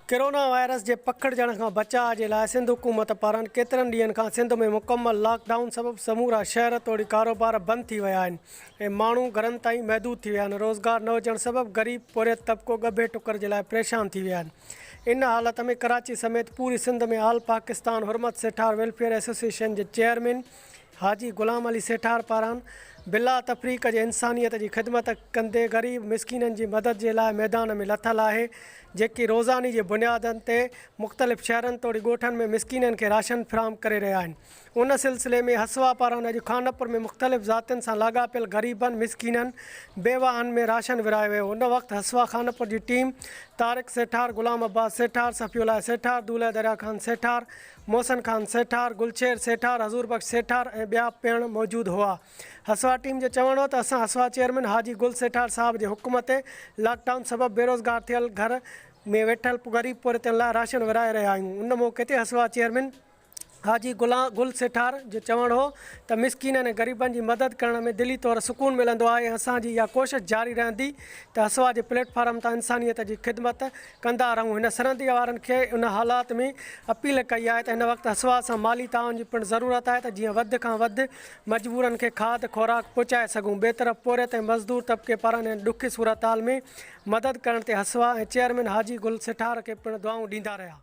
Corona virus के पकड़जण खां बचाव के लिए सिंध हुकूमत पारां केतरनि ॾींहनि खां सिंध में मुकम्मल लॉकडाउन सबब समूरा शहर तोड़ी कारोबार बंद थी विया आहिनि ऐं माण्हू घरनि ताईं महदूद थी विया आहिनि। रोज़गार न हुजण सबब गरीब पोरियत तबिको गभे टुकर के लिए परेशान थी विया आहिनि। इन हालत में कराची समेत पूरी सिंध में आल पाकिस्तान हुरमत सेठार वेलफेयर एसोसिएशन के चेयरमैन हाजी गुलाम अली सेठार पारां बिला तफरीक के इंसानियत की खिदमत कंदे गरीब मिसकिननि की मदद के लिए मैदान में लथल है, जेकी रोज़ानी के बुनियादन ते मुख्तलिफ़ शहरन तोड़ी गोठन में मिसकिननि के राशन फ्राहम करे रहा आहिनि। उन सिलसिले में हसवा पारां अॼु खानपुर में मुख्तलिफ़ ज़ातियुनि सां लाॻापियल गरीबन मिसकिननि बेवाहन में राशन विरायो वियो। उन वक्त हसवा खानपुर की टीम तारिक सेठार, गुलाम अब्बास सेठार, सफ़ीउल्लाह सेठार, दूल्हा दरिया खान सेठार, मोहसन खान सेठार, गुलशेर सेठार, हजूर बख्श सेठार ऐं ॿिया पिण मौजूद हुआ। हसवा टीम जो चवणो हो त असां हसवा चेयरमैन हाजी गुल सेठार साहब के हुक्म ते लॉकडाउन सबब बेरोज़गार थियल घर में वेठल गरीब पोरियतनि लाइ राशन विराए रहिया आहियूं। उन मौके ते हसवा चेयरमैन हाजी गुल सेठार जो चवणु हो त मिसकिननि ऐं ग़रीबनि की मदद करण में दिली तौर सुकून मिलंदो आहे। असांजी इहा कोशिश जारी रहंदी त हसवा के प्लेटफॉर्म तां इंसानियत की खिदमत कंदा रहूं। हिन सरहदी वारनि खे उन हालात में अपील कई है त हिन वक्त हसवा सां माली ताउन की पिण ज़रूरत है त जीअं वधि खां वधि मजबूरनि खे खाद खुराक पहुचाए सघूं। ॿिए तरफ़ पोरियत ऐं मज़दूर तबिके पारां ॾुखी सूरत हाल में मदद करण ते हसवा ऐं चेयरमैन हाजी गुल सेठार के पिण दुआऊं ॾींदा रहिया।